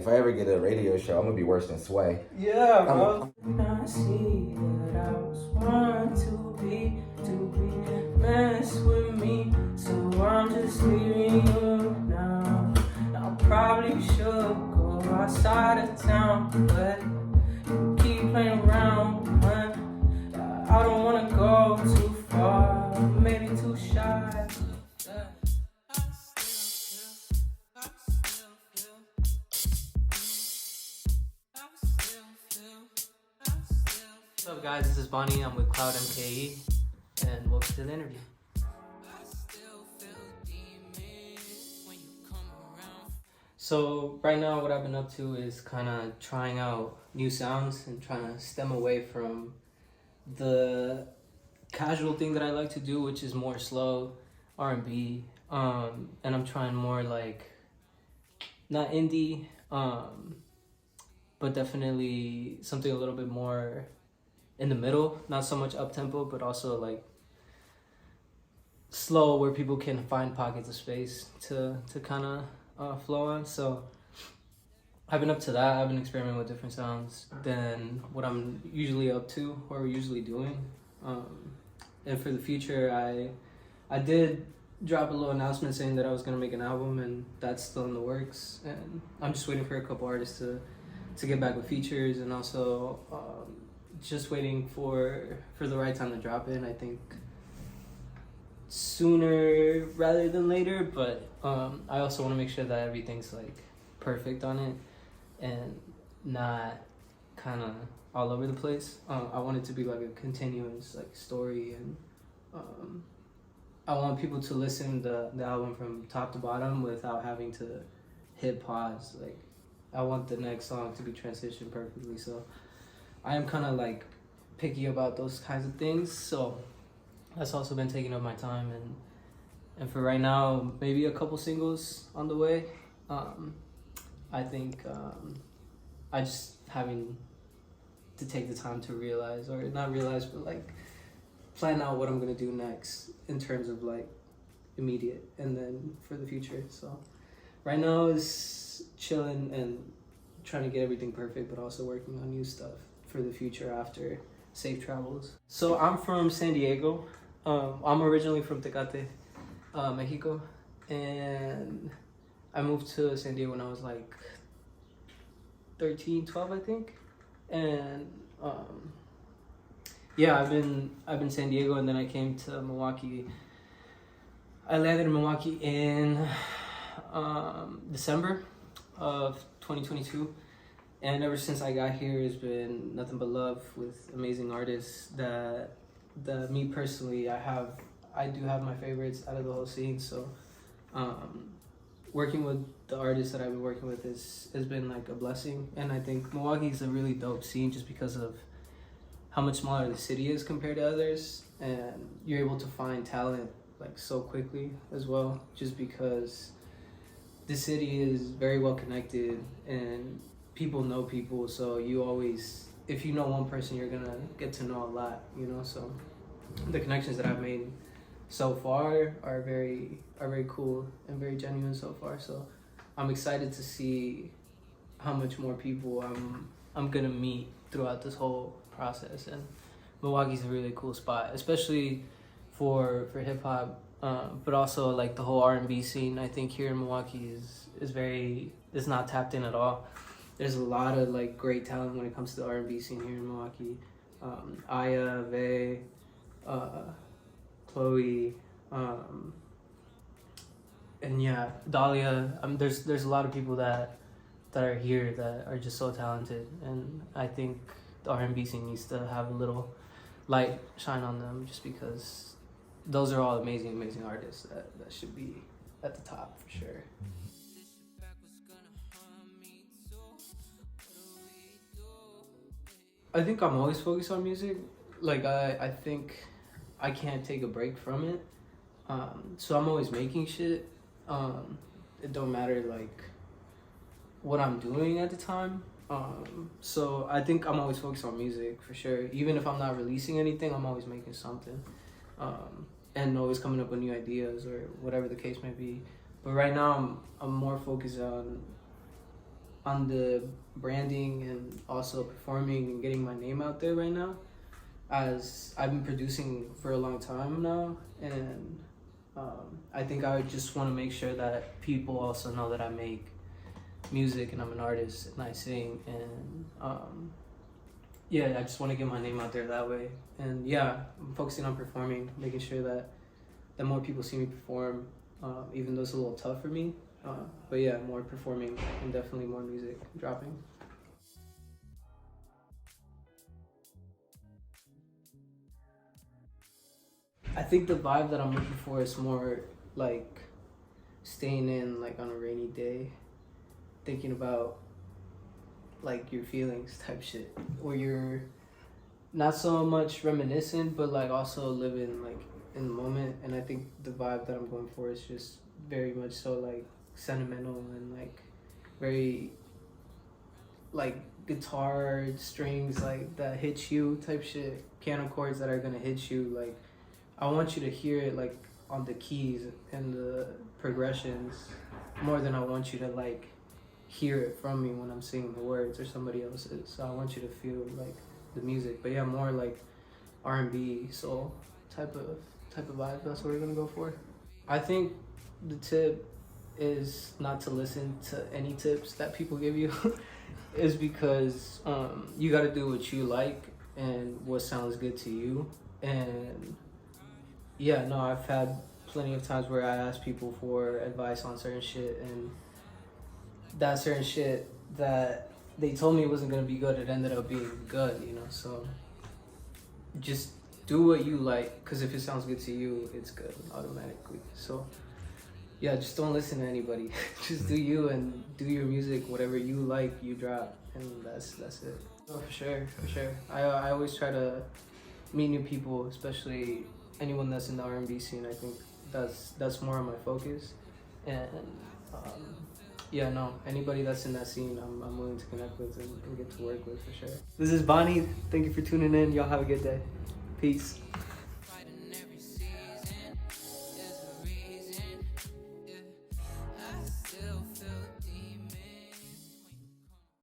I ever get a radio show, I'm gonna be worse than Sway. Yeah, bro. I see that I was born to be mess with me, so I'm just leaving you now. I probably should go outside of town, but you keep playing around. I don't wanna go too far, maybe too shy. What's up, guys? This is Bonnie. I'm with Cloud MKE, and welcome to the interview. So right now what I've been up to is kind of trying out new sounds and trying to stem away from the casual thing that I like to do, which is more slow R&B, and I'm trying more like not indie, but definitely something a little bit more in the middle, not so much up tempo, but also like slow where people can find pockets of space to kind of flow on. So I've been up to that. I've been experimenting with different sounds than what I'm usually up to or usually doing. And for the future, I did drop a little announcement saying that I was gonna make an album, and that's still in the works. And I'm just waiting for a couple artists to get back with features, and also just waiting for the right time to drop it. And I think sooner rather than later, but I also want to make sure that everything's like perfect on it and not kind of all over the place. I want it to be like a continuous like story, and I want people to listen to the album from top to bottom without having to hit pause. Like I want the next song to be transitioned perfectly, so I am kind of like picky about those kinds of things. So that's also been taking up my time, and for right now, maybe a couple singles on the way. I think I just having to take the time to realize, or not realize, but like plan out what I'm gonna do next in terms of like immediate and then for the future. So right now is chilling and trying to get everything perfect, but also working on new stuff for the future after safe travels. So I'm from San Diego. I'm originally from Tecate, Mexico, and I moved to San Diego when I was like 13, 12, I think. And yeah, I've been San Diego, and then I came to Milwaukee. I landed in Milwaukee in December of 2022. And ever since I got here, it's been nothing but love with amazing artists that me personally, I do have my favorites out of the whole scene. So working with the artists that I've been working with has been like a blessing. And I think Milwaukee is a really dope scene just because of how much smaller the city is compared to others, and you're able to find talent like so quickly as well, just because the city is very well connected and people know people. So you always, if you know one person, you're gonna get to know a lot, you know. So the connections that I've made so far are very cool and very genuine so far. So I'm excited to see how much more people I'm gonna meet throughout this whole process. And Milwaukee's a really cool spot, especially for hip hop, but also like the whole R&B scene. I think here in Milwaukee is not tapped in at all. There's a lot of like great talent when it comes to the R&B scene here in Milwaukee. Aya, Vay, Chloe, and yeah, Dahlia. There's a lot of people that are here that are just so talented, and I think the R&B scene needs to have a little light shine on them, just because those are all amazing artists that should be at the top for sure. I think I'm always focused on music. Like I think I can't take a break from it. So I'm always making shit. It don't matter like what I'm doing at the time. So I think I'm always focused on music for sure. Even if I'm not releasing anything, I'm always making something. And always coming up with new ideas or whatever the case may be. But right now I'm more focused on on the branding and also performing and getting my name out there right now, as I've been producing for a long time now, and I think I would just want to make sure that people also know that I make music and I'm an artist and I sing, and yeah, I just want to get my name out there that way. And yeah, I'm focusing on performing, making sure that more people see me perform, even though it's a little tough for me. But yeah, more performing and definitely more music dropping. I think the vibe that I'm looking for is more like staying in like on a rainy day, thinking about like your feelings type shit, where you're not so much reminiscent but like also living like in the moment. And I think the vibe that I'm going for is just very much so like sentimental and like very like guitar strings like that hit you type shit, piano chords that are gonna hit you. Like I want you to hear it like on the keys and the progressions more than I want you to like hear it from me when I'm singing the words or somebody else's. So I want you to feel like the music. But yeah, more like R&B, soul type of vibe. That's what we're gonna go for. I think the tip is not to listen to any tips that people give you. Is because you got to do what you like and what sounds good to you. And yeah, no, I've had plenty of times where I ask people for advice on certain shit, and that certain shit that they told me wasn't gonna be good, it ended up being good, you know. So just do what you like, because if it sounds good to you, it's good automatically. So yeah, just don't listen to anybody. Just do you and do your music, whatever you like, you drop, and that's it. Oh, for sure. I always try to meet new people, especially anyone that's in the R&B scene. I think that's more of my focus. And yeah, no, anybody that's in that scene, I'm willing to connect with and get to work with for sure. This is Bonnie. Thank you for tuning in. Y'all have a good day. Peace.